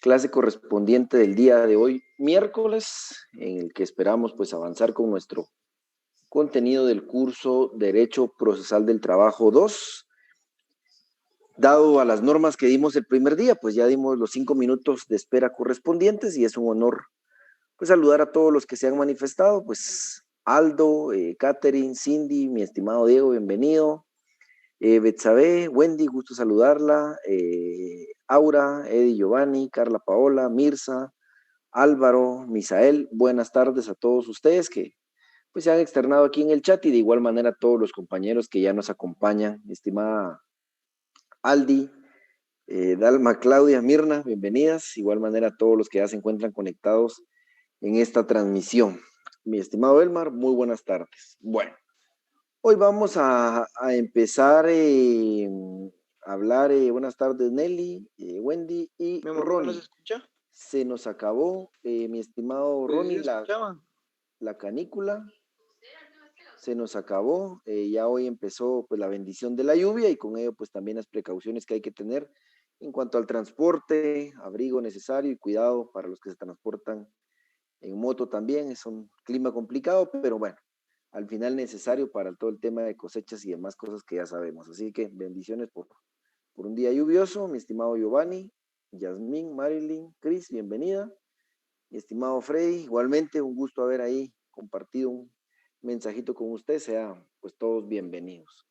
clase correspondiente del día de hoy, miércoles, en el que esperamos pues avanzar con nuestro contenido del curso Derecho Procesal del Trabajo 2. Dado a las normas que dimos el primer día, pues ya dimos los 5 minutos de espera correspondientes y es un honor pues saludar a todos los que se han manifestado, pues Aldo, Catherine, Cindy, mi estimado Diego, bienvenido. Betsabe, Wendy, gusto saludarla. Aura, Eddie, Giovanni, Carla Paola, Mirza, Álvaro, Misael, buenas tardes a todos ustedes que pues se han externado aquí en el chat y de igual manera a todos los compañeros que ya nos acompañan. Estimada Aldi, Dalma, Claudia, Mirna, bienvenidas. Igual manera a todos los que ya se encuentran conectados en esta transmisión. Mi estimado Elmar, muy buenas tardes. Bueno, hoy vamos a empezar a hablar. Buenas tardes, Nelly, Wendy y Ronnie. ¿No se escucha? Se nos acabó, mi estimado Pues Ronnie, sí la canícula. Se nos acabó. Ya hoy empezó pues la bendición de la lluvia y con ello pues también las precauciones que hay que tener en cuanto al transporte, abrigo necesario y cuidado para los que se transportan en moto también. Es un clima complicado, pero bueno, al final necesario para todo el tema de cosechas y demás cosas que ya sabemos. Así que bendiciones por un día lluvioso, mi estimado Giovanni, Yasmín, Marilyn, Cris, bienvenida. Mi estimado Freddy, igualmente un gusto haber ahí compartido un mensajito con usted, sean pues todos bienvenidos.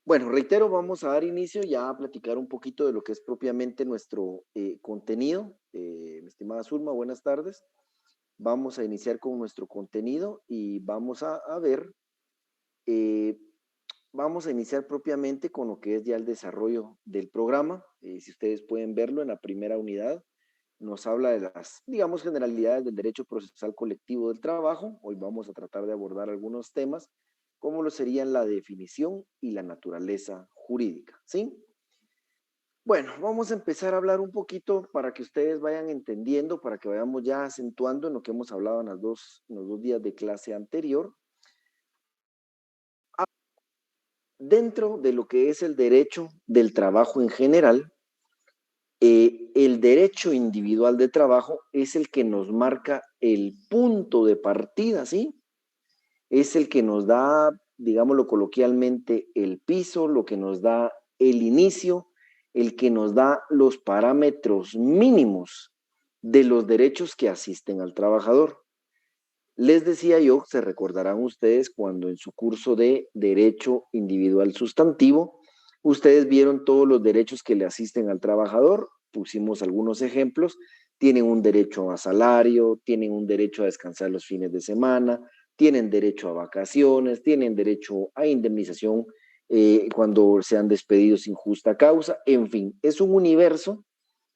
Bueno, reitero, vamos a dar inicio ya a platicar un poquito de lo que es propiamente nuestro contenido. Mi estimada Zulma, buenas tardes. Vamos a iniciar con nuestro contenido y vamos a ver, vamos a iniciar propiamente con lo que es ya el desarrollo del programa. Si ustedes pueden verlo en la primera unidad, nos habla de las, digamos, generalidades del derecho procesal colectivo del trabajo. Hoy vamos a tratar de abordar algunos temas, como lo serían la definición y la naturaleza jurídica, ¿sí? Bueno, vamos a empezar a hablar un poquito para que ustedes vayan entendiendo, para que vayamos ya acentuando en lo que hemos hablado en los dos días de clase anterior. Dentro de lo que es el derecho del trabajo en general, el derecho individual de trabajo es el que nos marca el punto de partida, ¿sí? Es el que nos da, digámoslo coloquialmente, el piso, lo que nos da el inicio, el que nos da los parámetros mínimos de los derechos que asisten al trabajador. Les decía yo, se recordarán ustedes cuando en su curso de Derecho Individual Sustantivo, ustedes vieron todos los derechos que le asisten al trabajador, pusimos algunos ejemplos, tienen un derecho a salario, tienen un derecho a descansar los fines de semana, tienen derecho a vacaciones, tienen derecho a indemnización cuando sean despedidos sin justa causa, en fin, es un universo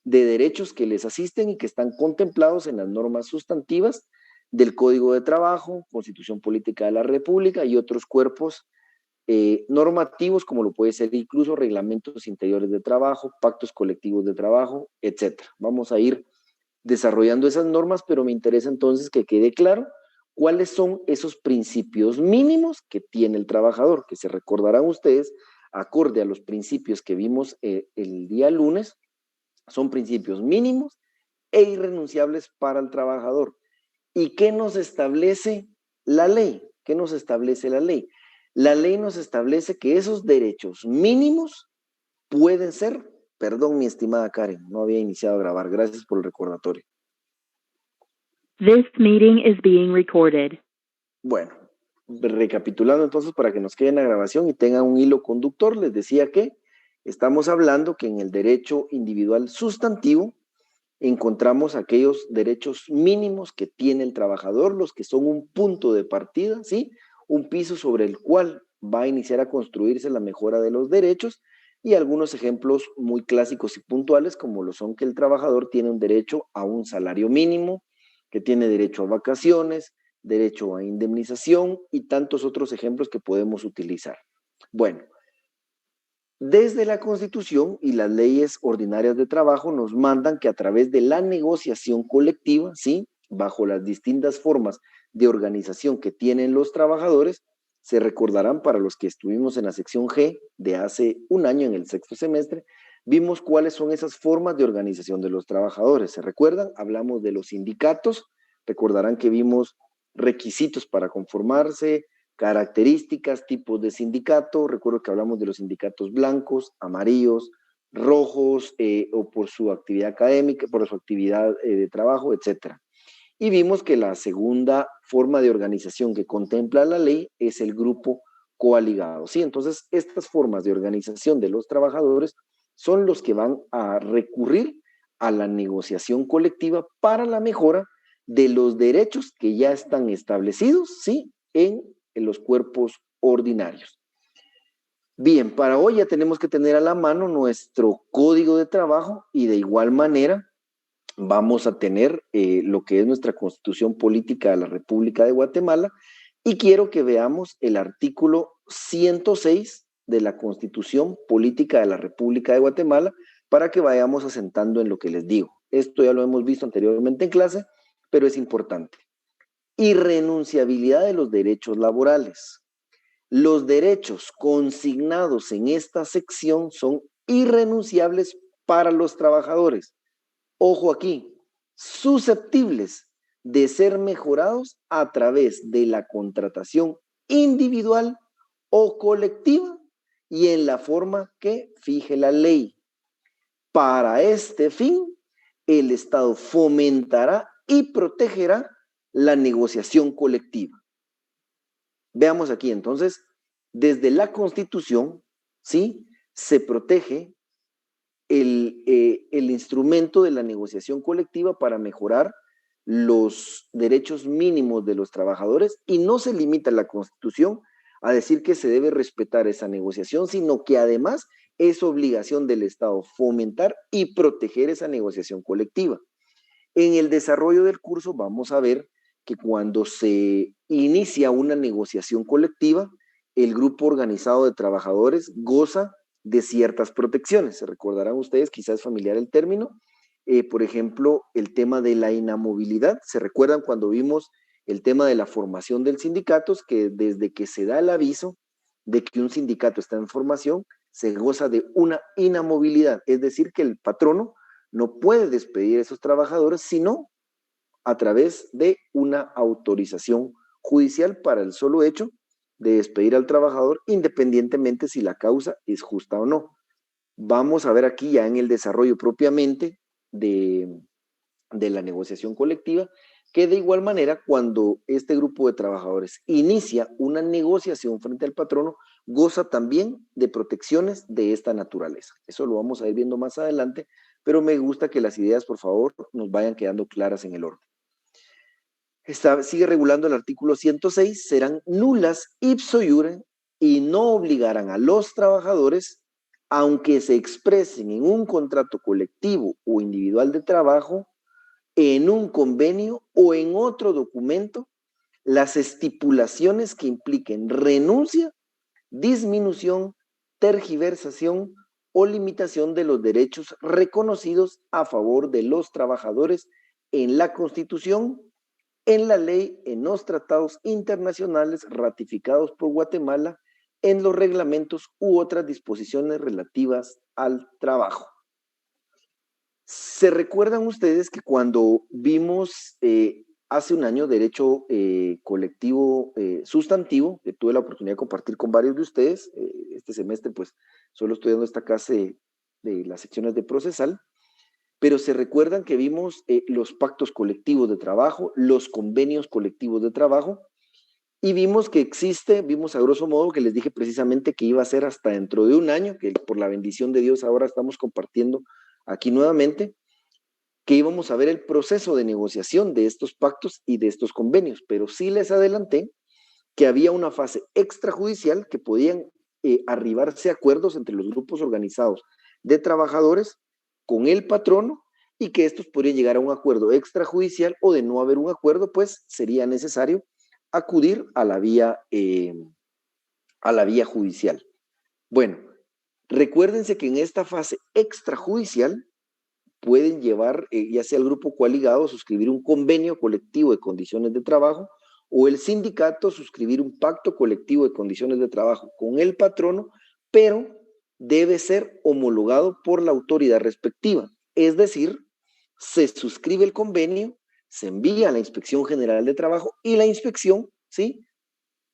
de derechos que les asisten y que están contemplados en las normas sustantivas del Código de Trabajo, Constitución Política de la República y otros cuerpos normativos, como lo puede ser incluso reglamentos interiores de trabajo, pactos colectivos de trabajo, etc. Vamos a ir desarrollando esas normas, pero me interesa entonces que quede claro cuáles son esos principios mínimos que tiene el trabajador, que se recordarán ustedes, acorde a los principios que vimos el día lunes, son principios mínimos e irrenunciables para el trabajador. ¿Y qué nos establece la ley? ¿Qué nos establece la ley? La ley nos establece que esos derechos mínimos pueden ser, perdón mi estimada Karen, no había iniciado a grabar, gracias por el recordatorio. This meeting is being recorded. Bueno, recapitulando entonces para que nos quede en la grabación y tengan un hilo conductor, les decía que estamos hablando que en el derecho individual sustantivo encontramos aquellos derechos mínimos que tiene el trabajador, los que son un punto de partida, ¿sí? Un piso sobre el cual va a iniciar a construirse la mejora de los derechos y algunos ejemplos muy clásicos y puntuales como lo son que el trabajador tiene un derecho a un salario mínimo, que tiene derecho a vacaciones, derecho a indemnización y tantos otros ejemplos que podemos utilizar. Bueno, desde la Constitución y las leyes ordinarias de trabajo nos mandan que a través de la negociación colectiva, ¿sí? Bajo las distintas formas de organización que tienen los trabajadores, se recordarán para los que estuvimos en la sección G de hace un año en el sexto semestre, vimos cuáles son esas formas de organización de los trabajadores. ¿Se recuerdan? Hablamos de los sindicatos. Recordarán que vimos requisitos para conformarse, características, tipos de sindicato. Recuerdo que hablamos de los sindicatos blancos, amarillos, rojos, o por su actividad académica, por su actividad de trabajo, etc. Y vimos que la segunda forma de organización que contempla la ley es el grupo coaligado. ¿Sí? Entonces, estas formas de organización de los trabajadores son los que van a recurrir a la negociación colectiva para la mejora de los derechos que ya están establecidos, ¿sí?, en los cuerpos ordinarios. Bien, para hoy ya tenemos que tener a la mano nuestro código de trabajo y de igual manera vamos a tener lo que es nuestra Constitución Política de la República de Guatemala y quiero que veamos el artículo 106 de la Constitución Política de la República de Guatemala para que vayamos asentando en lo que les digo. Esto ya lo hemos visto anteriormente en clase, pero es importante. Irrenunciabilidad de los derechos laborales. Los derechos consignados en esta sección son irrenunciables para los trabajadores. Ojo aquí, susceptibles de ser mejorados a través de la contratación individual o colectiva y en la forma que fije la ley. Para este fin, el Estado fomentará y protegerá la negociación colectiva. Veamos aquí entonces, desde la Constitución, ¿sí?, se protege el instrumento de la negociación colectiva para mejorar los derechos mínimos de los trabajadores y no se limita la Constitución a decir que se debe respetar esa negociación, sino que además es obligación del Estado fomentar y proteger esa negociación colectiva. En el desarrollo del curso vamos a ver que cuando se inicia una negociación colectiva, el grupo organizado de trabajadores goza de ciertas protecciones. Se recordarán ustedes, quizás es familiar el término, por ejemplo, el tema de la inamovilidad. ¿Se recuerdan cuando vimos el tema de la formación del sindicato? Que desde que se da el aviso de que un sindicato está en formación, se goza de una inamovilidad, es decir, que el patrono no puede despedir a esos trabajadores sino a través de una autorización judicial para el solo hecho de despedir al trabajador, independientemente si la causa es justa o no. Vamos a ver aquí ya en el desarrollo propiamente de la negociación colectiva, que de igual manera cuando este grupo de trabajadores inicia una negociación frente al patrono, goza también de protecciones de esta naturaleza. Eso lo vamos a ir viendo más adelante, pero me gusta que las ideas, por favor, nos vayan quedando claras en el orden. Sigue regulando el artículo 106, serán nulas ipso iure y no obligarán a los trabajadores, aunque se expresen en un contrato colectivo o individual de trabajo, en un convenio o en otro documento, las estipulaciones que impliquen renuncia, disminución, tergiversación o limitación de los derechos reconocidos a favor de los trabajadores en la Constitución, en la ley, en los tratados internacionales ratificados por Guatemala, en los reglamentos u otras disposiciones relativas al trabajo. ¿Se recuerdan ustedes que cuando vimos hace un año derecho colectivo sustantivo, que tuve la oportunidad de compartir con varios de ustedes, este semestre pues solo estoy dando esta clase de las secciones de procesal, pero se recuerdan que vimos los pactos colectivos de trabajo, los convenios colectivos de trabajo, y vimos que vimos a grosso modo que les dije precisamente que iba a ser hasta dentro de un año, que por la bendición de Dios ahora estamos compartiendo aquí nuevamente, que íbamos a ver el proceso de negociación de estos pactos y de estos convenios, pero sí les adelanté que había una fase extrajudicial que podían arribarse a acuerdos entre los grupos organizados de trabajadores con el patrono y que estos podrían llegar a un acuerdo extrajudicial o de no haber un acuerdo, pues sería necesario acudir a la vía judicial. Bueno, recuérdense que en esta fase extrajudicial pueden llevar, ya sea el grupo coaligado, suscribir un convenio colectivo de condiciones de trabajo o el sindicato suscribir un pacto colectivo de condiciones de trabajo con el patrono, pero debe ser homologado por la autoridad respectiva. Es decir, se suscribe el convenio, se envía a la Inspección General de Trabajo y la inspección, ¿sí?,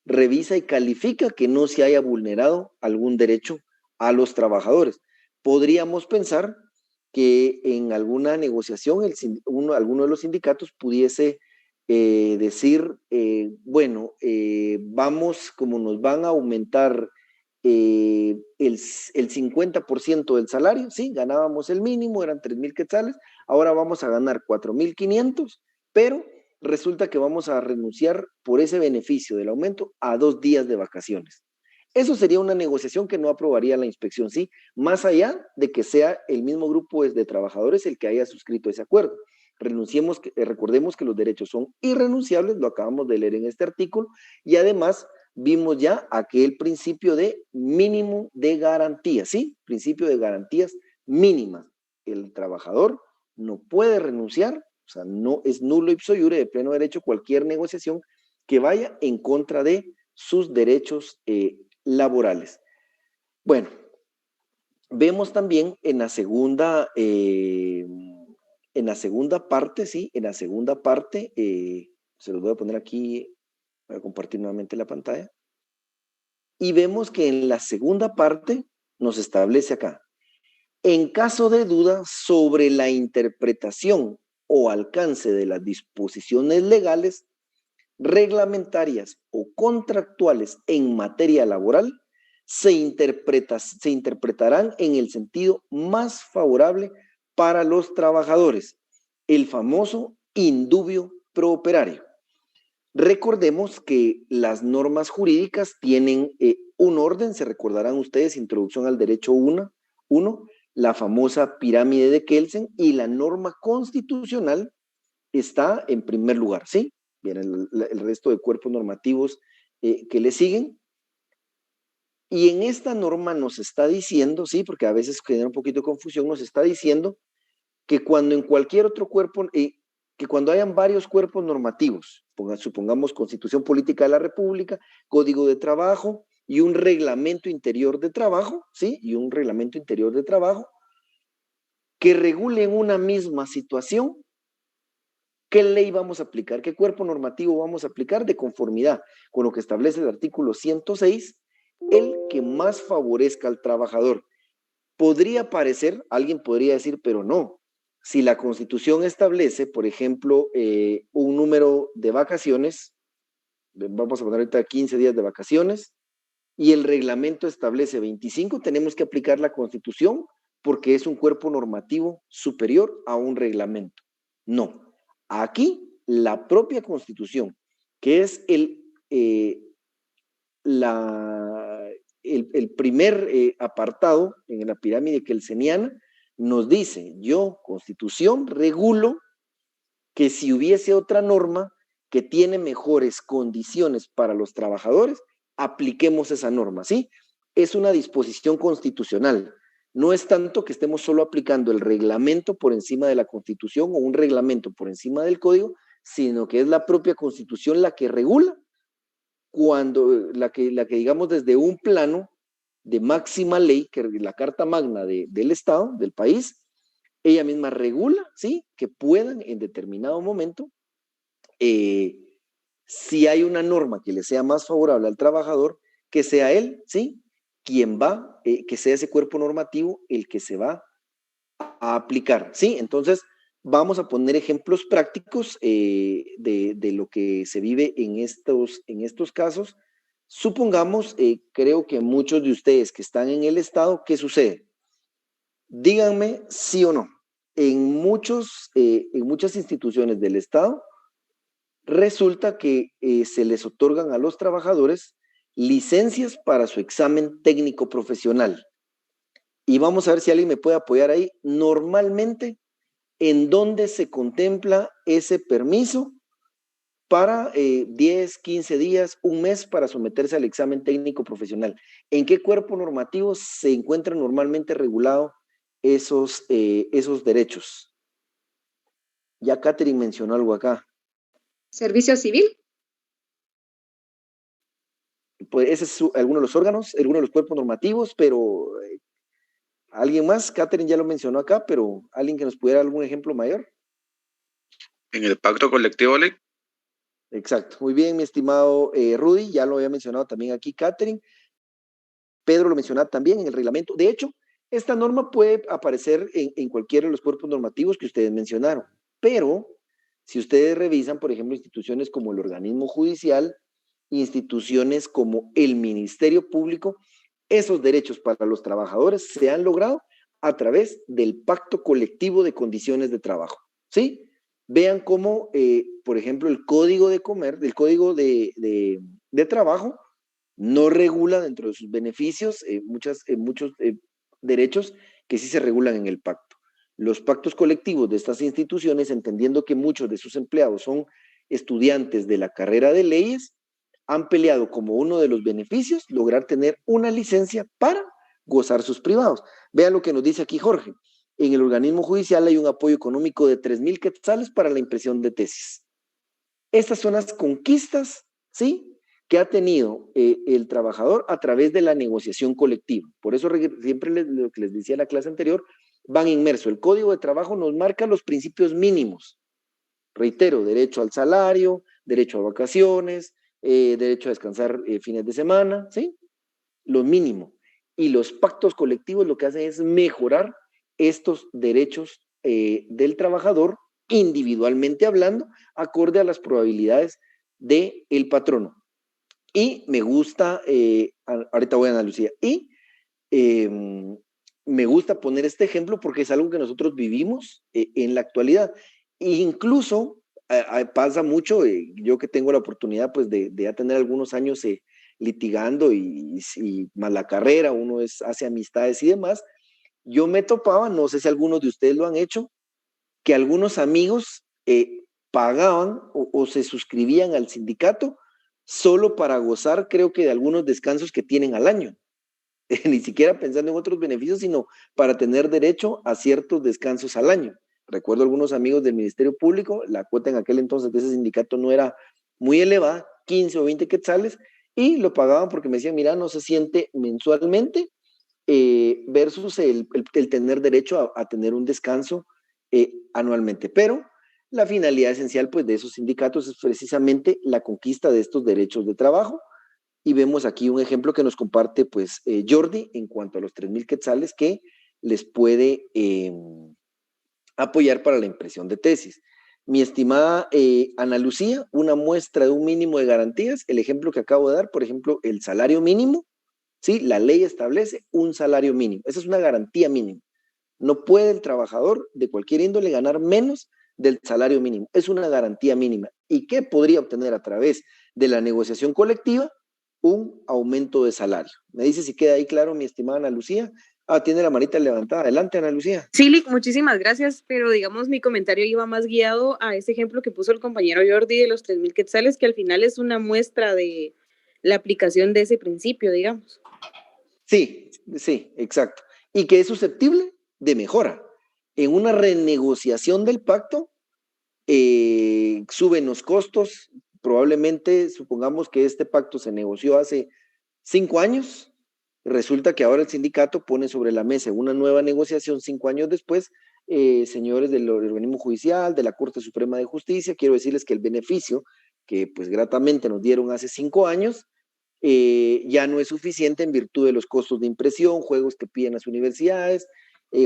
revisa y califica que no se haya vulnerado algún derecho a los trabajadores. Podríamos pensar que en alguna negociación alguno de los sindicatos pudiese decir, bueno, vamos, como nos van a aumentar el 50% del salario, sí, ganábamos el mínimo, eran 3,000 quetzales, ahora vamos a ganar 4,500, pero resulta que vamos a renunciar por ese beneficio del aumento a 2 días de vacaciones. Eso sería una negociación que no aprobaría la inspección, sí, más allá de que sea el mismo grupo de trabajadores el que haya suscrito ese acuerdo. Recordemos que los derechos son irrenunciables, lo acabamos de leer en este artículo, y además vimos ya aquel principio de mínimo de garantía, ¿sí? Principio de garantías mínimas. El trabajador no puede renunciar, o sea, no es nulo ipso iure de pleno derecho cualquier negociación que vaya en contra de sus derechos laborales. Bueno, vemos también en la segunda parte, sí, en la segunda parte, se los voy a poner aquí, voy a compartir nuevamente la pantalla, y vemos que en la segunda parte nos establece acá, en caso de duda sobre la interpretación o alcance de las disposiciones legales, reglamentarias o contractuales en materia laboral, se interpretarán en el sentido más favorable para los trabajadores, el famoso indubio pro operario. Recordemos que las normas jurídicas tienen un orden, se recordarán ustedes, Introducción al Derecho 1, la famosa pirámide de Kelsen, y la norma constitucional está en primer lugar, ¿sí? Bien, el resto de cuerpos normativos que le siguen. Y en esta norma nos está diciendo, sí, porque a veces genera un poquito de confusión, nos está diciendo que cuando en cualquier otro cuerpo, que cuando hayan varios cuerpos normativos, supongamos Constitución Política de la República, Código de Trabajo y un reglamento interior de trabajo, ¿sí? Y un reglamento interior de trabajo que regulen una misma situación, ¿qué ley vamos a aplicar? ¿Qué cuerpo normativo vamos a aplicar? De conformidad con lo que establece el artículo 106, el que más favorezca al trabajador. Podría parecer, alguien podría decir, pero no. Si la Constitución establece, por ejemplo, un número de vacaciones, vamos a poner ahorita 15 días de vacaciones, y el reglamento establece 25, tenemos que aplicar la Constitución porque es un cuerpo normativo superior a un reglamento. No. Aquí, la propia Constitución, que es el primer apartado en la pirámide kelseniana, nos dice, yo, Constitución, regulo que si hubiese otra norma que tiene mejores condiciones para los trabajadores, apliquemos esa norma, ¿sí? Es una disposición constitucional. No es tanto que estemos solo aplicando el reglamento por encima de la Constitución o un reglamento por encima del código, sino que es la propia Constitución la que regula, la que digamos desde un plano de máxima ley, que es la Carta Magna del Estado, del país, ella misma regula, ¿sí? Que puedan en determinado momento, si hay una norma que le sea más favorable al trabajador, que sea él, ¿sí? Quien va, que sea ese cuerpo normativo el que se va a aplicar, ¿sí? Entonces, vamos a poner ejemplos prácticos de lo que se vive en estos casos. Supongamos, creo que muchos de ustedes que están en el Estado, ¿qué sucede? Díganme sí o no. En muchas instituciones del Estado, resulta que se les otorgan a los trabajadores licencias para su examen técnico profesional. Y vamos a ver si alguien me puede apoyar ahí. Normalmente, ¿en dónde se contempla ese permiso para 10, 15 días, un mes para someterse al examen técnico profesional? ¿En qué cuerpo normativo se encuentra normalmente regulado esos derechos? Ya Catherine mencionó algo acá. ¿Servicio civil? Pues ese es alguno de los órganos, alguno de los cuerpos normativos, pero ¿Alguien más? Catherine ya lo mencionó acá, pero ¿alguien que nos pudiera dar algún ejemplo mayor? En el pacto colectivo, Ley. Exacto. Muy bien, mi estimado Rudy, ya lo había mencionado también aquí Catherine. Pedro lo mencionaba también en el reglamento. De hecho, esta norma puede aparecer en cualquiera de los cuerpos normativos que ustedes mencionaron, pero si ustedes revisan, por ejemplo, instituciones como el organismo judicial, instituciones como el Ministerio Público, esos derechos para los trabajadores se han logrado a través del pacto colectivo de condiciones de trabajo, ¿sí? Vean cómo, por ejemplo, el código de trabajo no regula dentro de sus beneficios muchos derechos que sí se regulan en el pacto. Los pactos colectivos de estas instituciones, entendiendo que muchos de sus empleados son estudiantes de la carrera de leyes, han peleado como uno de los beneficios lograr tener una licencia para gozar sus privados. Vean lo que nos dice aquí Jorge. En el organismo judicial hay un apoyo económico de 3,000 quetzales para la impresión de tesis. Estas son las conquistas, ¿sí?, que ha tenido el trabajador a través de la negociación colectiva. Por eso siempre lo que les decía en la clase anterior, van inmerso. El Código de Trabajo nos marca los principios mínimos. Reitero, derecho al salario, derecho a vacaciones, derecho a descansar fines de semana, ¿sí? Lo mínimo. Y los pactos colectivos lo que hacen es mejorar estos derechos del trabajador, individualmente hablando, acorde a las probabilidades del patrono. Y me gusta, ahorita voy a Ana Lucía, y me gusta poner este ejemplo porque es algo que nosotros vivimos en la actualidad. E incluso pasa mucho, yo que tengo la oportunidad pues de ya tener algunos años litigando y más la carrera, uno hace amistades y demás, yo me topaba, no sé si algunos de ustedes lo han hecho, que algunos amigos pagaban o se suscribían al sindicato solo para gozar, creo que de algunos descansos que tienen al año. Ni siquiera pensando en otros beneficios, sino para tener derecho a ciertos descansos al año. Recuerdo algunos amigos del Ministerio Público, la cuota en aquel entonces de ese sindicato no era muy elevada, 15 o 20 quetzales, y lo pagaban porque me decían, mira, no se siente mensualmente versus el tener derecho a tener un descanso anualmente. Pero la finalidad esencial pues, de esos sindicatos es precisamente la conquista de estos derechos de trabajo. Y vemos aquí un ejemplo que nos comparte pues, Jordi en cuanto a los 3,000 quetzales que les puede apoyar para la impresión de tesis. Mi estimada Ana Lucía, una muestra de un mínimo de garantías, el ejemplo que acabo de dar, por ejemplo, el salario mínimo, ¿sí? La ley establece un salario mínimo, esa es una garantía mínima. No puede el trabajador de cualquier índole ganar menos del salario mínimo, es una garantía mínima. ¿Y qué podría obtener a través de la negociación colectiva? Un aumento de salario. Me dice si queda ahí claro, mi estimada Ana Lucía. Tiene la manita levantada. Adelante, Ana Lucía. Sí, Lick, muchísimas gracias, pero digamos mi comentario iba más guiado a ese ejemplo que puso el compañero Jordi de los 3,000 quetzales, que al final es una muestra de la aplicación de ese principio, digamos. Sí, sí, exacto. Y que es susceptible de mejora. En una renegociación del pacto, suben los costos. Probablemente, supongamos que este pacto se negoció hace 5 años, resulta que ahora el sindicato pone sobre la mesa una nueva negociación 5 años después. Señores del organismo judicial, de la Corte Suprema de Justicia, quiero decirles que el beneficio que pues gratamente nos dieron hace 5 años ya no es suficiente en virtud de los costos de impresión, juegos que piden las universidades,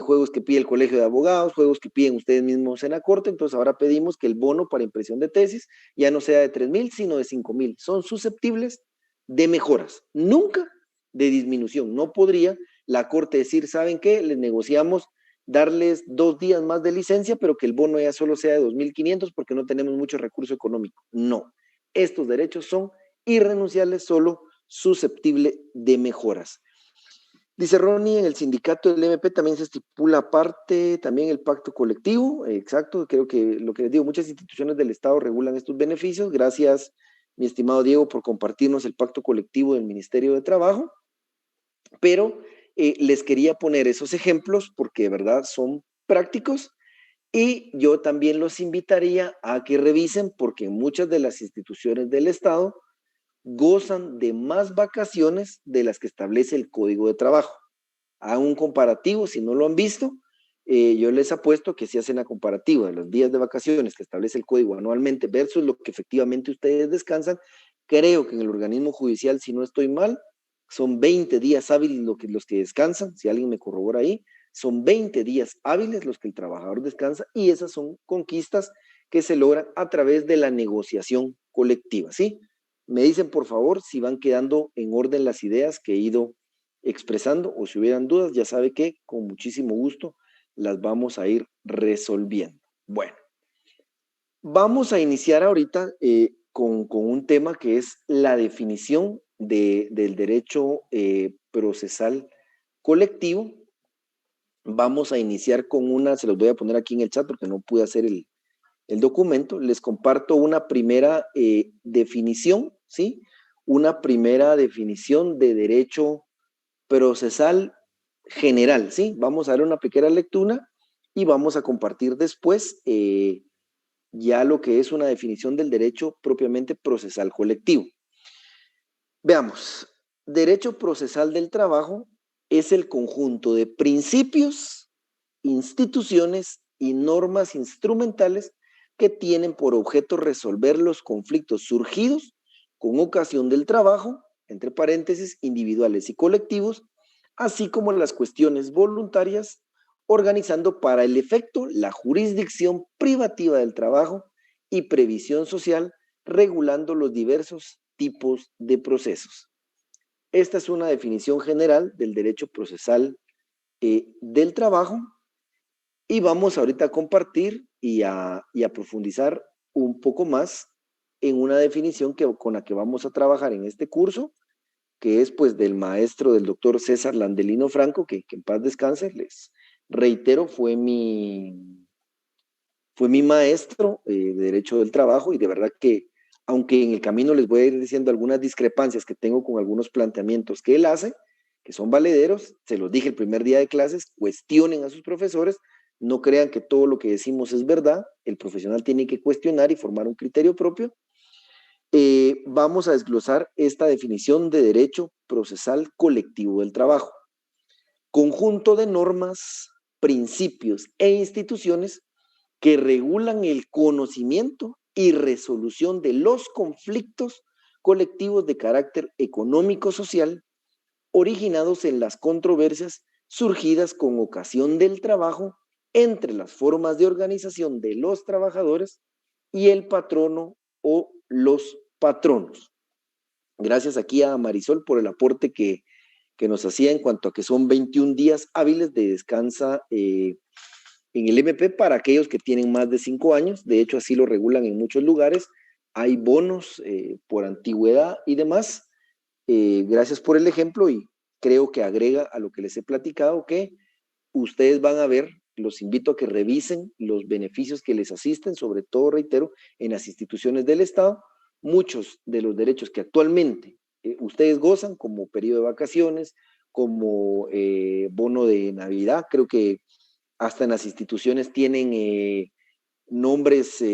juegos que pide el Colegio de Abogados, juegos que piden ustedes mismos en la Corte. Entonces ahora pedimos que el bono para impresión de tesis ya no sea de 3,000, sino de 5,000. Son susceptibles de mejoras, nunca de disminución. No podría la Corte decir, ¿saben qué? Les negociamos darles 2 días más de licencia, pero que el bono ya solo sea de 2,500 porque no tenemos mucho recurso económico. No, estos derechos son irrenunciables, solo susceptible de mejoras. Dice Ronnie, en el sindicato del MP también se estipula aparte también el pacto colectivo, exacto, creo que lo que les digo, muchas instituciones del Estado regulan estos beneficios. Gracias, mi estimado Diego, por compartirnos el pacto colectivo del Ministerio de Trabajo, pero les quería poner esos ejemplos porque de verdad son prácticos y yo también los invitaría a que revisen porque muchas de las instituciones del Estado gozan de más vacaciones de las que establece el Código de Trabajo. Hagan un comparativo, si no lo han visto, yo les apuesto que si hacen la comparativa de los días de vacaciones que establece el código anualmente versus lo que efectivamente ustedes descansan, creo que en el organismo judicial, si no estoy mal, son 20 días hábiles los que descansan, si alguien me corrobora ahí, son 20 días hábiles los que el trabajador descansa y esas son conquistas que se logran a través de la negociación colectiva, ¿sí? Me dicen, por favor, si van quedando en orden las ideas que he ido expresando o si hubieran dudas, ya sabe que con muchísimo gusto las vamos a ir resolviendo. Bueno, vamos a iniciar ahorita con un tema que es la definición del derecho procesal colectivo. Vamos a iniciar con una, se los voy a poner aquí en el chat porque no pude hacer el documento. Les comparto una primera definición, ¿sí? Una primera definición de derecho procesal general, ¿sí? Vamos a dar una pequeña lectura y vamos a compartir después ya lo que es una definición del derecho propiamente procesal colectivo. Veamos, derecho procesal del trabajo es el conjunto de principios, instituciones y normas instrumentales que tienen por objeto resolver los conflictos surgidos con ocasión del trabajo, entre paréntesis, individuales y colectivos, así como las cuestiones voluntarias, organizando para el efecto la jurisdicción privativa del trabajo y previsión social, regulando los diversos tipos de procesos. Esta es una definición general del derecho procesal del trabajo y vamos ahorita a compartir y a profundizar un poco más en una definición con la que vamos a trabajar en este curso, que es pues del maestro del doctor César Landelino Franco, que en paz descanse, les reitero, fue mi maestro de Derecho del Trabajo y de verdad que, aunque en el camino les voy a ir diciendo algunas discrepancias que tengo con algunos planteamientos que él hace, que son valederos, se los dije el primer día de clases, cuestionen a sus profesores, no crean que todo lo que decimos es verdad, el profesional tiene que cuestionar y formar un criterio propio. Vamos a desglosar esta definición de derecho procesal colectivo del trabajo. Conjunto de normas, principios e instituciones que regulan el conocimiento y resolución de los conflictos colectivos de carácter económico-social originados en las controversias surgidas con ocasión del trabajo entre las formas de organización de los trabajadores y el patrono o los patronos. Gracias aquí a Marisol por el aporte que nos hacía en cuanto a que son 21 días hábiles de descansa en el MP para aquellos que tienen más de 5 años. De hecho, así lo regulan en muchos lugares. Hay bonos por antigüedad y demás. Gracias por el ejemplo y creo que agrega a lo que les he platicado que ustedes van a ver, los invito a que revisen los beneficios que les asisten, sobre todo, reitero, en las instituciones del Estado. Muchos de los derechos que actualmente ustedes gozan, como periodo de vacaciones, como bono de Navidad, creo que hasta en las instituciones tienen nombres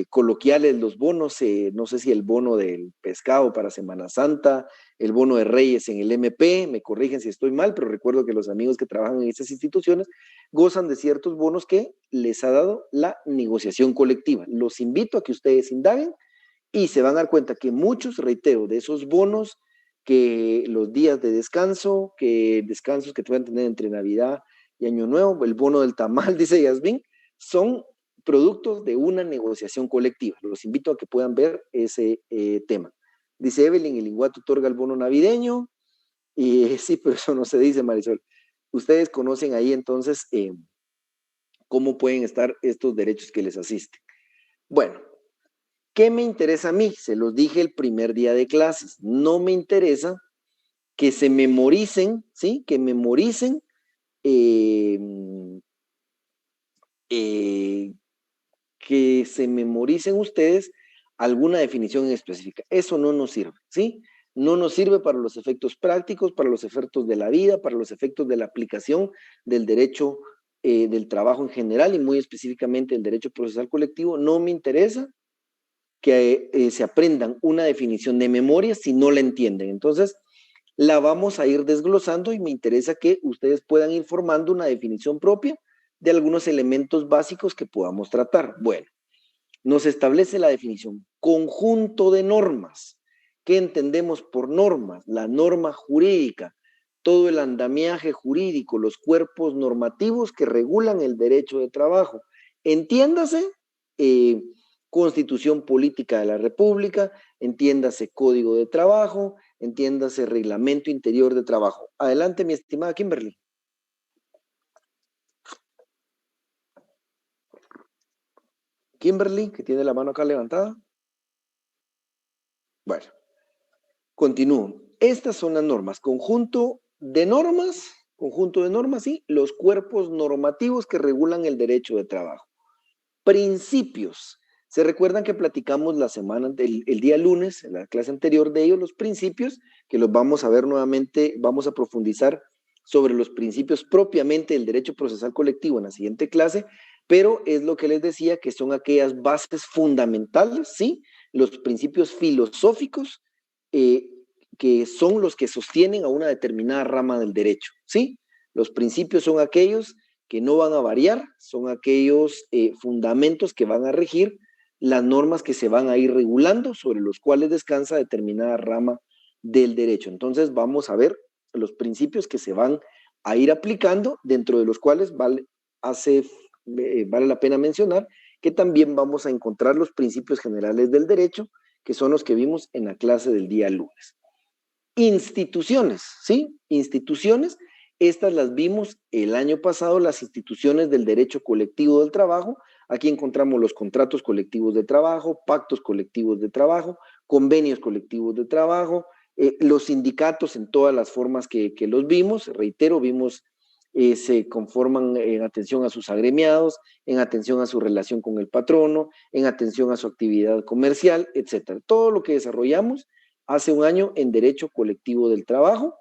coloquiales los bonos, no sé si el bono del pescado para Semana Santa, el bono de Reyes en el MP, me corrigen si estoy mal, pero recuerdo que los amigos que trabajan en estas instituciones gozan de ciertos bonos que les ha dado la negociación colectiva. Los invito a que ustedes indaguen y se van a dar cuenta que muchos, reitero, de esos bonos, que los días de descanso, que descansos que puedan tener entre Navidad y Año Nuevo, el bono del tamal, dice Yasmín, son productos de una negociación colectiva. Los invito a que puedan ver ese tema. Dice Evelyn, el Iguatu otorga el bono navideño, y sí, pero eso no se dice, Marisol. Ustedes conocen ahí entonces cómo pueden estar estos derechos que les asisten. Bueno, ¿qué me interesa a mí? Se los dije el primer día de clases. No me interesa que se memoricen, ¿sí? Que memoricen que se memoricen ustedes alguna definición específica. Eso no nos sirve, ¿sí? No nos sirve para los efectos prácticos, para los efectos de la vida, para los efectos de la aplicación del derecho del trabajo en general y muy específicamente el derecho procesal colectivo. No me interesa que se aprendan una definición de memoria si no la entienden. Entonces, La vamos a ir desglosando y me interesa que ustedes puedan ir formando una definición propia de algunos elementos básicos que podamos tratar. Bueno, nos establece la definición, conjunto de normas. ¿Qué entendemos por normas? La norma jurídica, todo el andamiaje jurídico, los cuerpos normativos que regulan el derecho de trabajo. Entiéndase, Constitución Política de la República, entiéndase Código de Trabajo, entiéndase Reglamento Interior de Trabajo. Adelante, mi estimada Kimberly. Kimberly, que tiene la mano acá levantada. Bueno, continúo. Estas son las normas. Conjunto de normas, sí, los cuerpos normativos que regulan el derecho de trabajo. Principios. ¿Se recuerdan que platicamos la semana, el día lunes, en la clase anterior de ellos, los principios, que los vamos a ver nuevamente, vamos a profundizar sobre los principios propiamente del derecho procesal colectivo en la siguiente clase, pero es lo que les decía, que son aquellas bases fundamentales, ¿sí? Los principios filosóficos que son los que sostienen a una determinada rama del derecho, ¿sí? Los principios son aquellos que no van a variar, son aquellos fundamentos que van a regir las normas que se van a ir regulando, sobre los cuales descansa determinada rama del derecho. Entonces vamos a ver los principios que se van a ir aplicando, dentro de los cuales vale la pena mencionar que también vamos a encontrar los principios generales del derecho, que son los que vimos en la clase del día lunes. Instituciones, ¿sí? Instituciones, estas las vimos el año pasado, las instituciones del derecho colectivo del trabajo. Aquí encontramos los contratos colectivos de trabajo, pactos colectivos de trabajo, convenios colectivos de trabajo, los sindicatos en todas las formas que los vimos. Reitero, vimos, se conforman en atención a sus agremiados, en atención a su relación con el patrono, en atención a su actividad comercial, etcétera. Todo lo que desarrollamos hace un año en derecho colectivo del trabajo.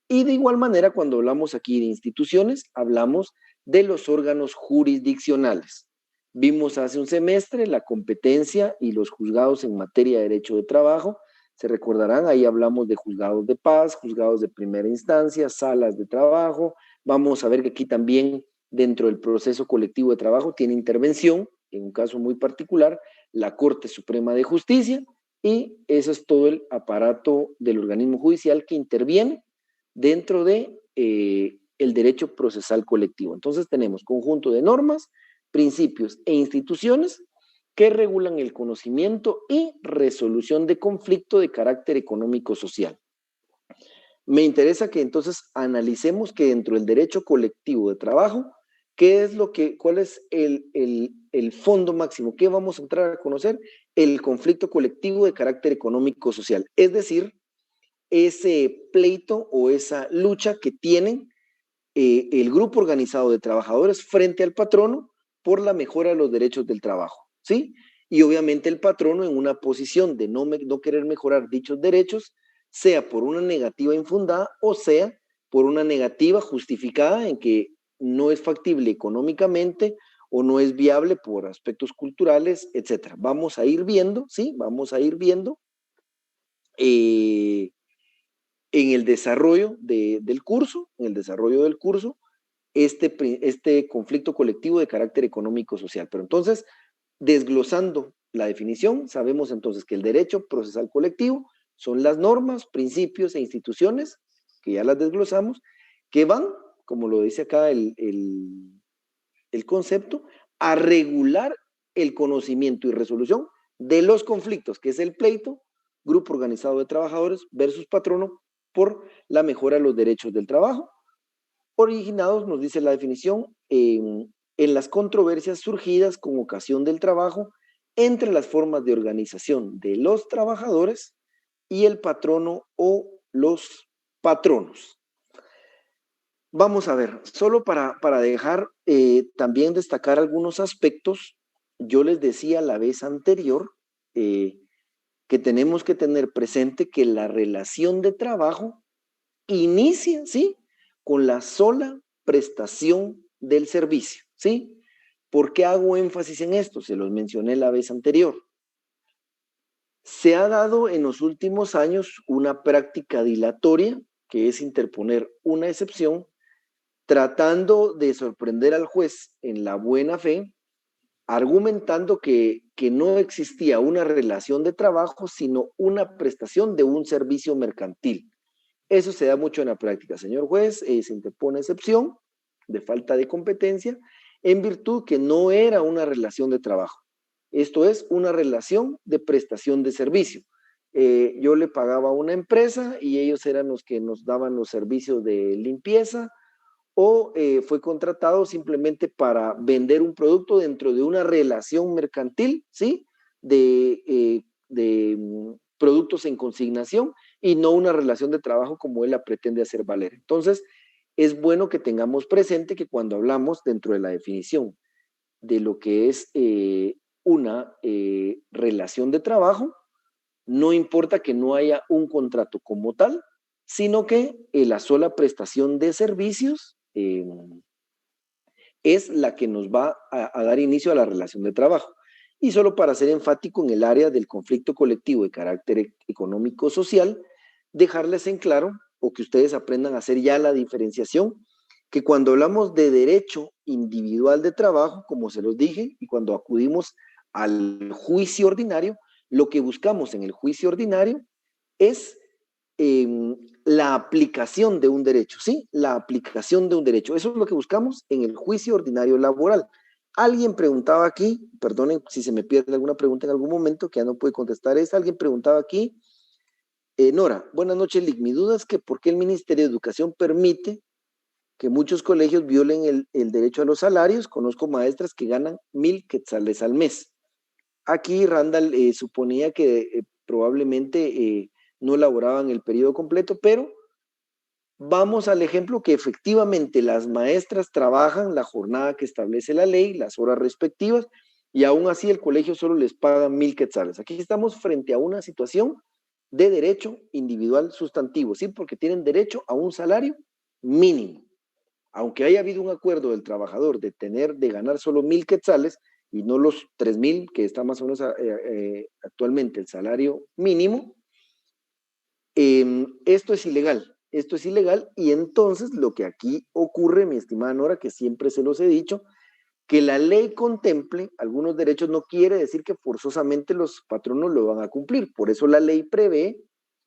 Y de igual manera, cuando hablamos aquí de instituciones, hablamos de los órganos jurisdiccionales. Vimos hace un semestre la competencia y los juzgados en materia de derecho de trabajo. Se recordarán, ahí hablamos de juzgados de paz, juzgados de primera instancia, salas de trabajo. Vamos a ver que aquí también, dentro del proceso colectivo de trabajo, tiene intervención, en un caso muy particular, la Corte Suprema de Justicia, y eso es todo el aparato del organismo judicial que interviene dentro de el derecho procesal colectivo. Entonces tenemos conjunto de normas, principios e instituciones que regulan el conocimiento y resolución de conflicto de carácter económico-social. Me interesa que entonces analicemos que dentro del derecho colectivo de trabajo, cuál es el fondo máximo, qué vamos a entrar a conocer, el conflicto colectivo de carácter económico-social, es decir, ese pleito o esa lucha que tienen el grupo organizado de trabajadores frente al patrono por la mejora de los derechos del trabajo, ¿sí? Y obviamente el patrono, en una posición de no querer mejorar dichos derechos, sea por una negativa infundada o sea por una negativa justificada en que no es factible económicamente o no es viable por aspectos culturales, etcétera. Vamos a ir viendo, ¿sí? Vamos a ir viendo en el desarrollo del curso, este conflicto colectivo de carácter económico-social. Pero entonces, desglosando la definición, sabemos entonces que el derecho procesal colectivo son las normas, principios e instituciones, que ya las desglosamos, que van, como lo dice acá el concepto, a regular el conocimiento y resolución de los conflictos, que es el pleito, grupo organizado de trabajadores versus patrono, por la mejora de los derechos del trabajo, originados, nos dice la definición, en las controversias surgidas con ocasión del trabajo entre las formas de organización de los trabajadores y el patrono o los patronos. Vamos a ver, solo para dejar también destacar algunos aspectos, yo les decía la vez anterior que tenemos que tener presente que la relación de trabajo inicia, ¿sí?, con la sola prestación del servicio, ¿sí? ¿Por qué hago énfasis en esto? Se los mencioné la vez anterior. Se ha dado en los últimos años una práctica dilatoria que es interponer una excepción, tratando de sorprender al juez en la buena fe, argumentando que no existía una relación de trabajo, sino una prestación de un servicio mercantil. Eso se da mucho en la práctica. Señor juez, se interpone excepción de falta de competencia en virtud que no era una relación de trabajo. Esto es una relación de prestación de servicio. Yo le pagaba a una empresa y ellos eran los que nos daban los servicios de limpieza, o fue contratado simplemente para vender un producto dentro de una relación mercantil, ¿sí? De productos en consignación y no una relación de trabajo como él la pretende hacer valer. Entonces, es bueno que tengamos presente que cuando hablamos dentro de la definición de lo que es una relación de trabajo, no importa que no haya un contrato como tal, sino que la sola prestación de servicios es la que nos va a dar inicio a la relación de trabajo. Y solo para ser enfático en el área del conflicto colectivo de carácter económico-social, dejarles en claro, o que ustedes aprendan a hacer ya la diferenciación, que cuando hablamos de derecho individual de trabajo, como se los dije, y cuando acudimos al juicio ordinario, lo que buscamos en el juicio ordinario es la aplicación de un derecho, ¿sí? La aplicación de un derecho. Eso es lo que buscamos en el juicio ordinario laboral. Alguien preguntaba aquí, perdonen si se me pierde alguna pregunta en algún momento, que ya no puede contestar esta, alguien preguntaba aquí, Nora, buenas noches, Lick. Mi duda es que ¿por qué el Ministerio de Educación permite que muchos colegios violen el derecho a los salarios? Conozco maestras que ganan 1,000 quetzales al mes. Aquí Randall suponía que probablemente no elaboraban el periodo completo, pero vamos al ejemplo que efectivamente las maestras trabajan la jornada que establece la ley, las horas respectivas, y aún así el colegio solo les paga 1,000 quetzales. Aquí estamos frente a una situación de derecho individual sustantivo, ¿sí? Porque tienen derecho a un salario mínimo. Aunque haya habido un acuerdo del trabajador de ganar solo 1,000 quetzales y no los 3,000, que está más o menos actualmente el salario mínimo, esto es ilegal. Esto es ilegal, y entonces lo que aquí ocurre, mi estimada Nora, que siempre se los he dicho, que la ley contemple algunos derechos no quiere decir que forzosamente los patronos lo van a cumplir. Por eso la ley prevé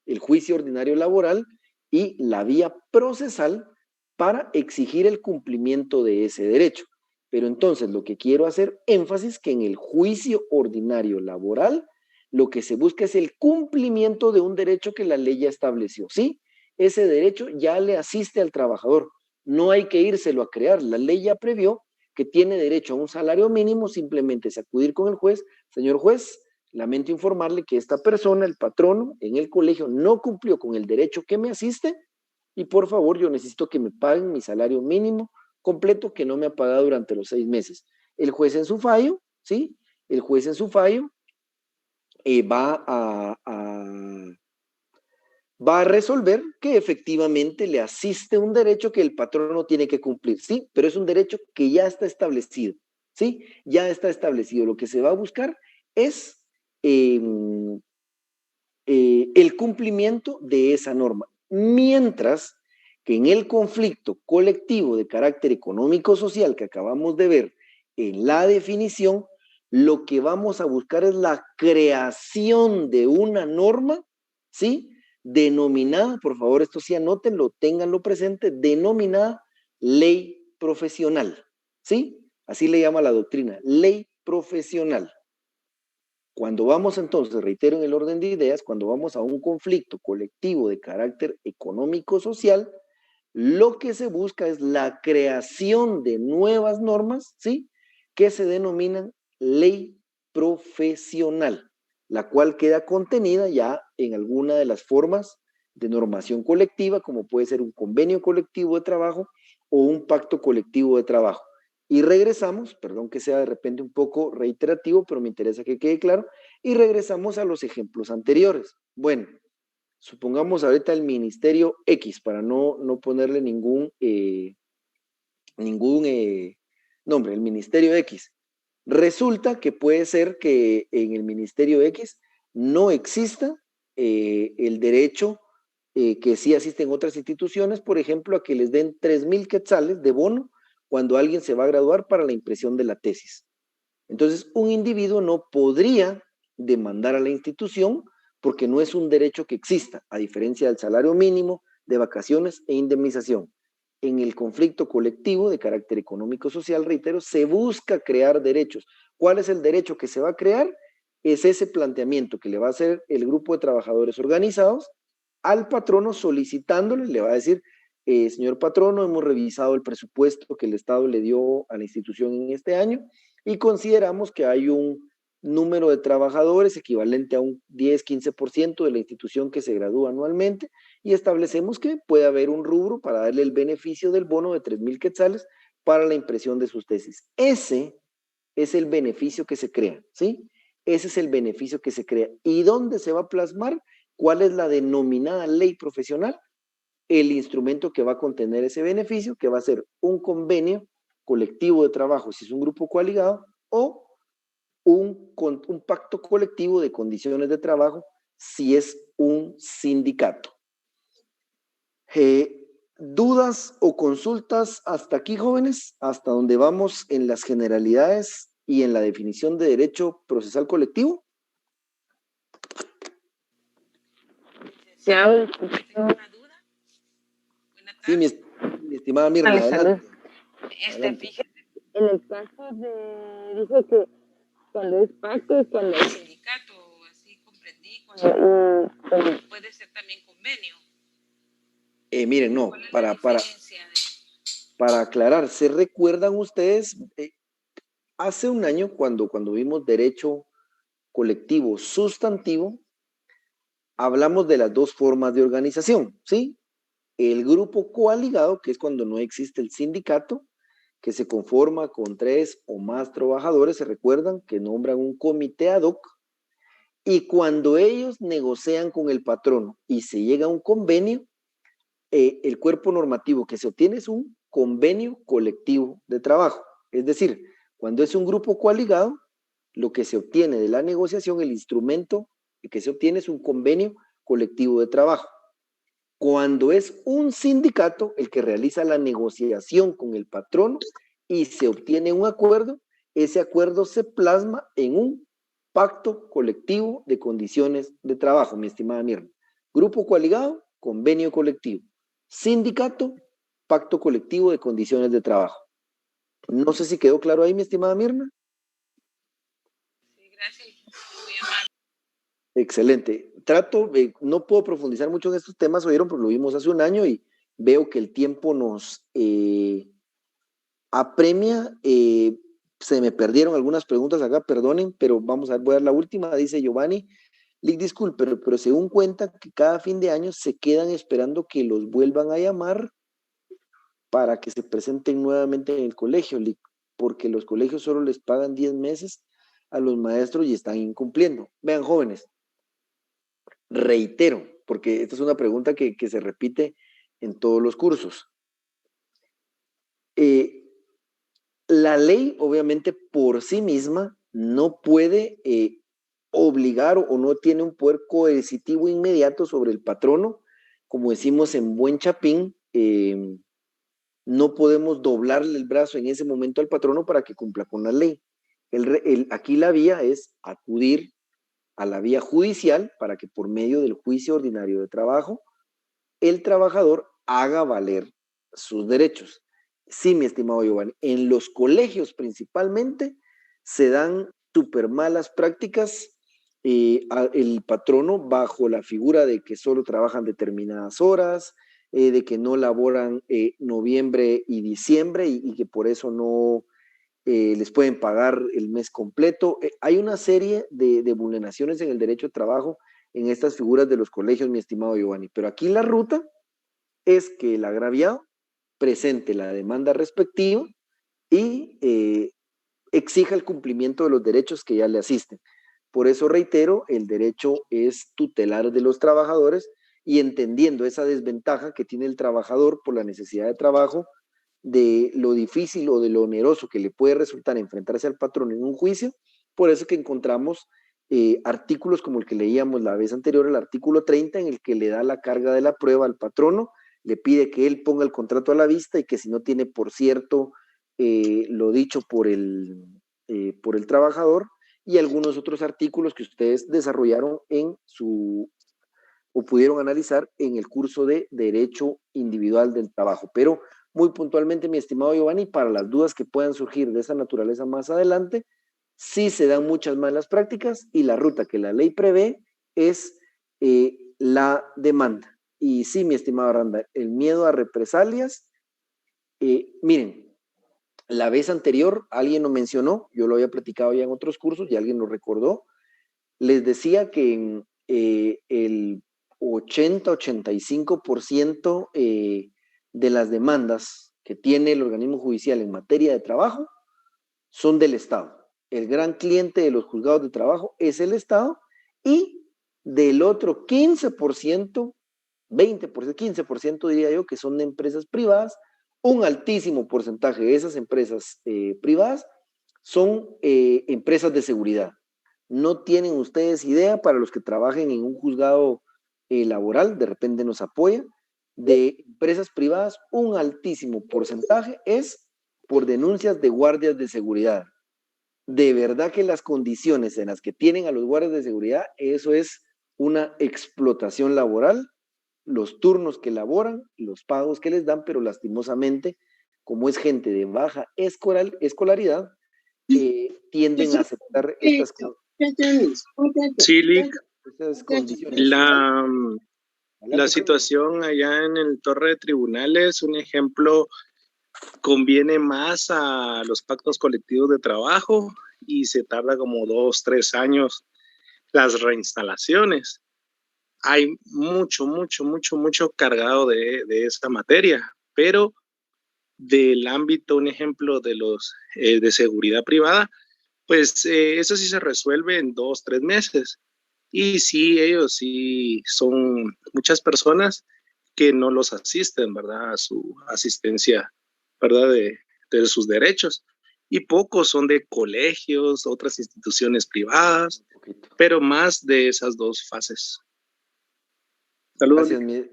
el juicio ordinario laboral y la vía procesal para exigir el cumplimiento de ese derecho. Pero entonces lo que quiero hacer énfasis que en el juicio ordinario laboral lo que se busca es el cumplimiento de un derecho que la ley ya estableció, ¿sí? Ese derecho ya le asiste al trabajador, no hay que írselo a crear, la ley ya previó que tiene derecho a un salario mínimo, simplemente es acudir con el juez, señor juez, lamento informarle que esta persona, el patrono, en el colegio no cumplió con el derecho que me asiste y por favor yo necesito que me paguen mi salario mínimo completo que no me ha pagado durante los 6 meses. El juez en su fallo, ¿sí? El juez en su fallo va a resolver que efectivamente le asiste un derecho que el patrono tiene que cumplir, ¿sí? Pero es un derecho que ya está establecido, ¿sí? Ya está establecido. Lo que se va a buscar es el cumplimiento de esa norma. Mientras que en el conflicto colectivo de carácter económico-social que acabamos de ver en la definición, lo que vamos a buscar es la creación de una norma, ¿sí? Denominada, por favor, esto sí anótenlo, ténganlo presente, denominada ley profesional, ¿sí? Así le llama la doctrina, ley profesional. Cuando vamos entonces, reitero en el orden de ideas, cuando vamos a un conflicto colectivo de carácter económico-social, lo que se busca es la creación de nuevas normas, ¿sí? Que se denominan ley profesional, la cual queda contenida ya en alguna de las formas de normación colectiva, como puede ser un convenio colectivo de trabajo o un pacto colectivo de trabajo. Y regresamos, perdón que sea de repente un poco reiterativo, pero me interesa que quede claro, y regresamos a los ejemplos anteriores. Bueno, supongamos ahorita el Ministerio X, para no ponerle ningún nombre, el Ministerio X. Resulta que puede ser que en el Ministerio X no exista el derecho que sí asisten otras instituciones, por ejemplo, a que les den 3,000 quetzales de bono cuando alguien se va a graduar para la impresión de la tesis. Entonces, un individuo no podría demandar a la institución porque no es un derecho que exista, a diferencia del salario mínimo, de vacaciones e indemnización. En el conflicto colectivo de carácter económico-social, reitero, se busca crear derechos. ¿Cuál es el derecho que se va a crear? Es ese planteamiento que le va a hacer el grupo de trabajadores organizados al patrono solicitándole, le va a decir, señor patrono, hemos revisado el presupuesto que el Estado le dio a la institución en este año y consideramos que hay un número de trabajadores equivalente a un 10-15% de la institución que se gradúa anualmente y establecemos que puede haber un rubro para darle el beneficio del bono de 3,000 quetzales para la impresión de sus tesis. Ese es el beneficio que se crea, ¿sí? Ese es el beneficio que se crea. ¿Y dónde se va a plasmar? ¿Cuál es la denominada ley profesional? El instrumento que va a contener ese beneficio, que va a ser un convenio colectivo de trabajo, si es un grupo coaligado, o un pacto colectivo de condiciones de trabajo, si es un sindicato. ¿Dudas o consultas hasta aquí, jóvenes? Hasta donde vamos en las generalidades y en la definición de derecho procesal colectivo. Tengo una duda. Sí, mi estimada Mirna, adelante. Fíjese, en el caso dijo que cuando es pacto es cuando es sindicato, así comprendí, cuando puede ser también convenio. Miren, no, ¿Cuál es la diferencia? para aclarar, ¿se recuerdan ustedes? Hace un año, cuando vimos derecho colectivo sustantivo, hablamos de las dos formas de organización, ¿sí? El grupo coaligado, que es cuando no existe el sindicato, que se conforma con 3 o más trabajadores, se recuerdan que nombran un comité ad hoc, y cuando ellos negocian con el patrono y se llega a un convenio, el cuerpo normativo que se obtiene es un convenio colectivo de trabajo. Es decir, cuando es un grupo coaligado, lo que se obtiene de la negociación, el instrumento que se obtiene es un convenio colectivo de trabajo. Cuando es un sindicato el que realiza la negociación con el patrono y se obtiene un acuerdo, ese acuerdo se plasma en un pacto colectivo de condiciones de trabajo, mi estimada Mirna. Grupo coaligado, convenio colectivo. Sindicato, pacto colectivo de condiciones de trabajo. No sé si quedó claro ahí, mi estimada Mirna. Sí, gracias. Muy amable. Excelente. No puedo profundizar mucho en estos temas, oyeron, pero lo vimos hace un año y veo que el tiempo nos apremia. Se me perdieron algunas preguntas acá, perdonen, pero vamos a ver, voy a dar la última. Dice Giovanni, Lick, disculpe, pero según cuenta que cada fin de año se quedan esperando que los vuelvan a llamar para que se presenten nuevamente en el colegio, Lick, porque los colegios solo les pagan 10 meses a los maestros y están incumpliendo. Vean, jóvenes, reitero, porque esta es una pregunta que se repite en todos los cursos. La ley, obviamente, por sí misma no puede obligar o no tiene un poder coercitivo inmediato sobre el patrono. Como decimos en buen chapín, no podemos doblarle el brazo en ese momento al patrono para que cumpla con la ley. Aquí la vía es acudir a la vía judicial para que por medio del juicio ordinario de trabajo el trabajador haga valer sus derechos. Sí, mi estimado Giovanni, en los colegios principalmente se dan súper malas prácticas. El patrono bajo la figura de que solo trabajan determinadas horas, de que no laboran noviembre y diciembre y que por eso no les pueden pagar el mes completo. Hay una serie de vulneraciones en el derecho de trabajo en estas figuras de los colegios, mi estimado Giovanni, pero aquí la ruta es que el agraviado presente la demanda respectiva y exija el cumplimiento de los derechos que ya le asisten. Por eso reitero, el derecho es tutelar de los trabajadores y entendiendo esa desventaja que tiene el trabajador por la necesidad de trabajo, de lo difícil o de lo oneroso que le puede resultar enfrentarse al patrón en un juicio, por eso que encontramos artículos como el que leíamos la vez anterior, el artículo 30, en el que le da la carga de la prueba al patrono, le pide que él ponga el contrato a la vista y que si no tiene por cierto lo dicho por el trabajador, y algunos otros artículos que ustedes desarrollaron o pudieron analizar en el curso de Derecho Individual del Trabajo. Pero muy puntualmente, mi estimado Giovanni, para las dudas que puedan surgir de esa naturaleza más adelante, sí se dan muchas malas prácticas y la ruta que la ley prevé es la demanda. Y sí, mi estimado Aranda, el miedo a represalias, miren, la vez anterior alguien lo mencionó, yo lo había platicado ya en otros cursos y alguien lo recordó, les decía que el 80-85% de las demandas que tiene el organismo judicial en materia de trabajo son del Estado. El gran cliente de los juzgados de trabajo es el Estado, y del otro 15%, 20%, 15% diría yo, que son de empresas privadas. Un altísimo porcentaje de esas empresas privadas son empresas de seguridad. No tienen ustedes idea, para los que trabajen en un juzgado laboral, de repente nos apoya, de empresas privadas, un altísimo porcentaje es por denuncias de guardias de seguridad. De verdad que las condiciones en las que tienen a los guardias de seguridad, eso es una explotación laboral, los turnos que laboran, los pagos que les dan, pero lastimosamente, como es gente de baja escolaridad, tienden a aceptar estas condiciones. La situación allá en el Torre de Tribunales, un ejemplo, conviene más a los pactos colectivos de trabajo y se tarda como 2-3 años las reinstalaciones. Hay mucho cargado de esta materia, pero del ámbito, un ejemplo de los de seguridad privada, pues eso sí se resuelve en 2-3 meses. Y sí, ellos sí son muchas personas que no los asisten, ¿verdad? A su asistencia, ¿verdad? De sus derechos. Y pocos son de colegios, otras instituciones privadas, pero más de esas dos fases. Saludos.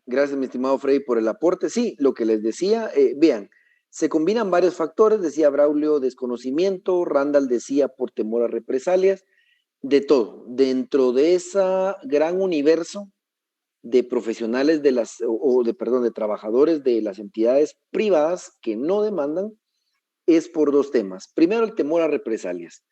Gracias, mi estimado Freddy, por el aporte. Sí, lo que les decía, vean, se combinan varios factores, decía Braulio, desconocimiento, Randall decía por temor a represalias, de todo. Dentro de ese gran universo de profesionales de trabajadores de las entidades privadas que no demandan, es por dos temas. Primero, el temor a represalias.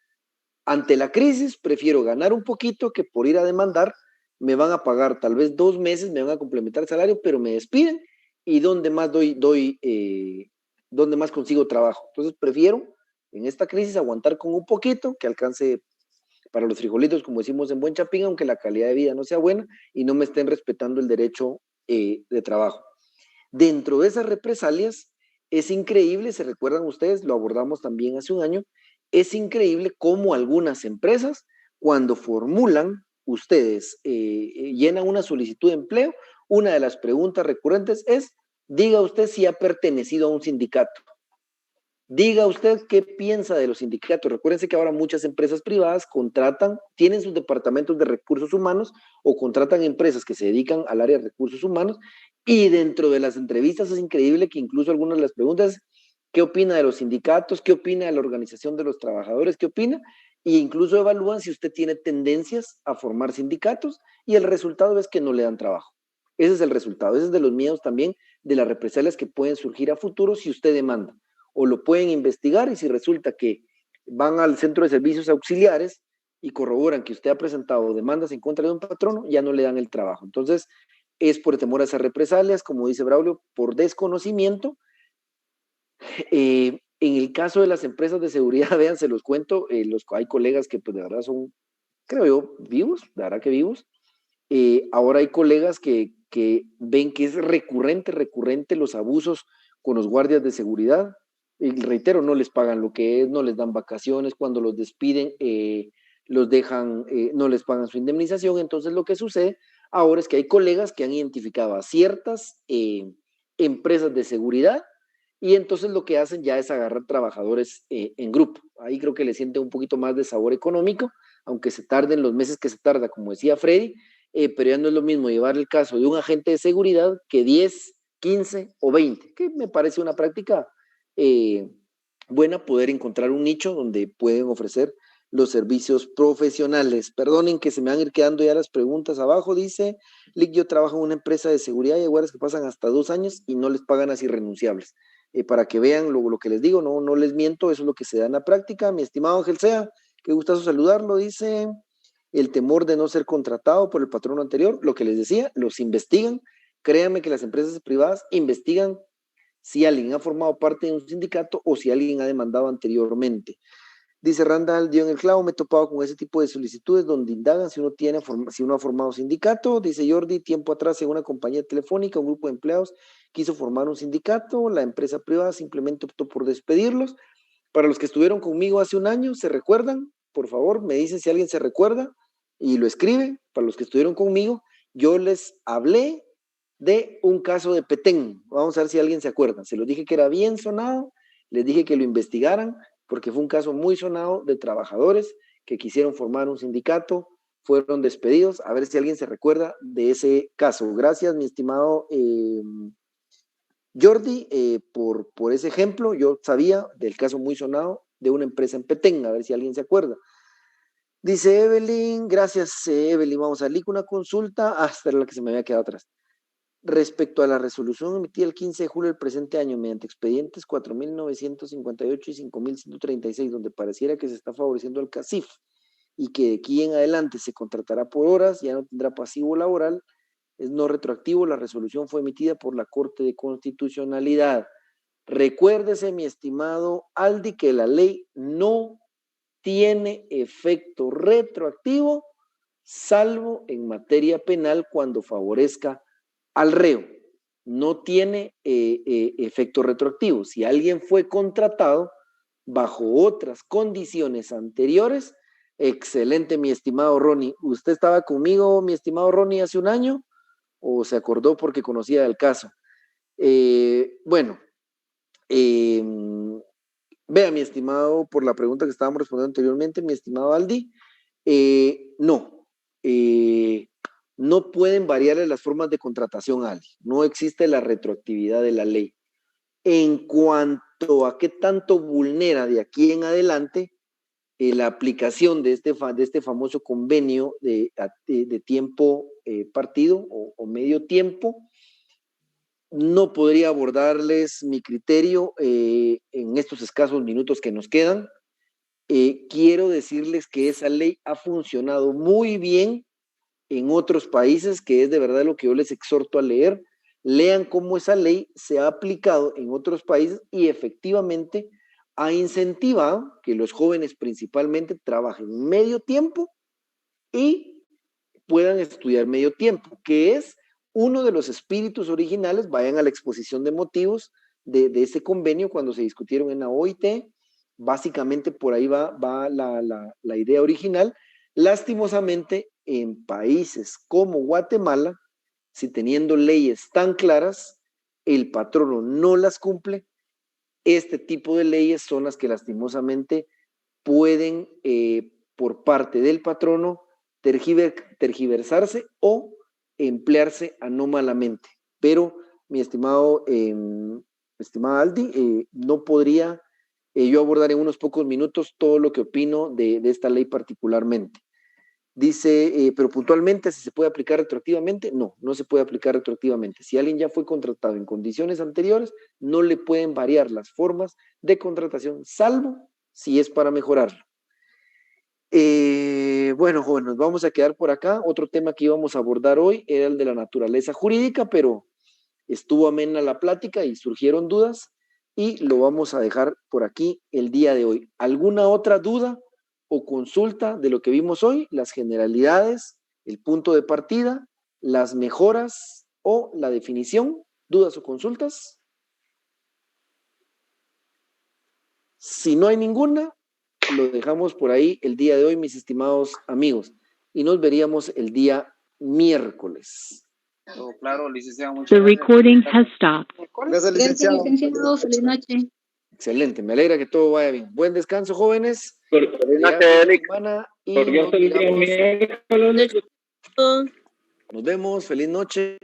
Ante la crisis, prefiero ganar un poquito que por ir a demandar me van a pagar tal vez 2 meses, me van a complementar el salario, pero me despiden, y ¿dónde más dónde más consigo trabajo? Entonces prefiero en esta crisis aguantar con un poquito que alcance para los frijolitos, como decimos en buen chapín, aunque la calidad de vida no sea buena y no me estén respetando el derecho de trabajo. Dentro de esas represalias, es increíble, se recuerdan ustedes, lo abordamos también hace un año, es increíble cómo algunas empresas, cuando formulan, ustedes llenan una solicitud de empleo, una de las preguntas recurrentes es, diga usted si ha pertenecido a un sindicato. Diga usted qué piensa de los sindicatos. Recuérdense que ahora muchas empresas privadas tienen sus departamentos de recursos humanos o contratan empresas que se dedican al área de recursos humanos, y dentro de las entrevistas es increíble que incluso algunas de las preguntas, ¿qué opina de los sindicatos? ¿Qué opina de la organización de los trabajadores? ¿Qué opina? E incluso evalúan si usted tiene tendencias a formar sindicatos, y el resultado es que no le dan trabajo. Ese es el resultado. Ese es de los miedos también de las represalias que pueden surgir a futuro si usted demanda. O lo pueden investigar, y si resulta que van al centro de servicios auxiliares y corroboran que usted ha presentado demandas en contra de un patrono, ya no le dan el trabajo. Entonces, es por temor a esas represalias, como dice Braulio, por desconocimiento. En el caso de las empresas de seguridad, vean, se los cuento, hay colegas que pues de verdad son, creo yo, vivos, de verdad que vivos. Ahora hay colegas que ven que es recurrente los abusos con los guardias de seguridad. Y reitero, no les pagan lo que es, no les dan vacaciones, cuando los despiden, los dejan, no les pagan su indemnización. Entonces lo que sucede ahora es que hay colegas que han identificado a ciertas empresas de seguridad, y entonces lo que hacen ya es agarrar trabajadores en grupo. Ahí creo que le siente un poquito más de sabor económico, aunque se tarden los meses que se tarda, como decía Freddy, pero ya no es lo mismo llevar el caso de un agente de seguridad que 10, 15 o 20, que me parece una práctica buena, poder encontrar un nicho donde pueden ofrecer los servicios profesionales. Perdonen que se me van a ir quedando ya las preguntas abajo. Dice, Lick, yo trabajo en una empresa de seguridad y hay guardias que pasan hasta 2 años y no les pagan las irrenunciables. Para que vean lo que les digo, no les miento, eso es lo que se da en la práctica. Mi estimado Ángel Sea, qué gustazo saludarlo. Dice, el temor de no ser contratado por el patrono anterior, lo que les decía, los investigan. Créanme que las empresas privadas investigan si alguien ha formado parte de un sindicato o si alguien ha demandado anteriormente. Dice Randall, dio en el clavo, me he topado con ese tipo de solicitudes donde indagan si uno ha formado sindicato. Dice Jordi, tiempo atrás en una compañía telefónica, un grupo de empleados quiso formar un sindicato, la empresa privada simplemente optó por despedirlos. Para los que estuvieron conmigo hace un año, ¿se recuerdan? Por favor, me dicen si alguien se recuerda y lo escribe. Para los que estuvieron conmigo, yo les hablé de un caso de Petén. Vamos a ver si alguien se acuerda. Se los dije que era bien sonado, les dije que lo investigaran, porque fue un caso muy sonado de trabajadores que quisieron formar un sindicato, fueron despedidos. A ver si alguien se recuerda de ese caso. Gracias, mi estimado Jordi, por ese ejemplo. Yo sabía del caso muy sonado de una empresa en Petén, a ver si alguien se acuerda. Dice Evelyn, gracias Evelyn, vamos a darle una consulta, hasta la que se me había quedado atrás. Respecto a la resolución emitida el 15 de julio del presente año mediante expedientes 4.958 y 5.136, donde pareciera que se está favoreciendo al CACIF y que de aquí en adelante se contratará por horas, ya no tendrá pasivo laboral, es no retroactivo, la resolución fue emitida por la Corte de Constitucionalidad. Recuérdese, mi estimado Aldi, que la ley no tiene efecto retroactivo, salvo en materia penal cuando favorezca al reo. No tiene efecto retroactivo. Si alguien fue contratado bajo otras condiciones anteriores, excelente, mi estimado Ronnie. ¿Usted estaba conmigo, mi estimado Ronnie, hace un año? ¿O se acordó porque conocía el caso? Bueno, vea, mi estimado, por la pregunta que estábamos respondiendo anteriormente, mi estimado Aldi, no pueden variarle las formas de contratación a alguien. No existe la retroactividad de la ley. En cuanto a qué tanto vulnera de aquí en adelante la aplicación de este famoso convenio de tiempo partido o medio tiempo, no podría abordarles mi criterio en estos escasos minutos que nos quedan. Quiero decirles que esa ley ha funcionado muy bien en otros países, que es de verdad lo que yo les exhorto a leer. Lean cómo esa ley se ha aplicado en otros países y efectivamente ha incentivado que los jóvenes principalmente trabajen medio tiempo y puedan estudiar medio tiempo, que es uno de los espíritus originales. Vayan a la exposición de motivos de ese convenio cuando se discutieron en la OIT. Básicamente por ahí va la idea original. Lastimosamente, en países como Guatemala, si teniendo leyes tan claras, el patrono no las cumple, este tipo de leyes son las que lastimosamente pueden, por parte del patrono, tergiversarse o emplearse anómalamente. Pero, mi estimado Aldi, no podría yo abordar en unos pocos minutos todo lo que opino de esta ley particularmente. Dice, pero puntualmente, si se puede aplicar retroactivamente, no se puede aplicar retroactivamente. Si alguien ya fue contratado en condiciones anteriores, no le pueden variar las formas de contratación, salvo si es para mejorarlo. Bueno, jóvenes, nos vamos a quedar por acá. Otro tema que íbamos a abordar hoy era el de la naturaleza jurídica, pero estuvo amena la plática y surgieron dudas y lo vamos a dejar por aquí el día de hoy. ¿Alguna otra duda o consulta de lo que vimos hoy? Las generalidades, el punto de partida, las mejoras o la definición. ¿Dudas o consultas? Si no hay ninguna, lo dejamos por ahí el día de hoy, mis estimados amigos, y nos veríamos el día miércoles. Todo claro, licenciado. Muchas The gracias. recording has stopped. Gracias, licenciado. Feliz noche. Excelente, me alegra que todo vaya bien. Buen descanso, jóvenes. Feliz noche, Feliz Eric. semana Y Porque nos hasta el día miramos. miércoles. Nos vemos, feliz noche.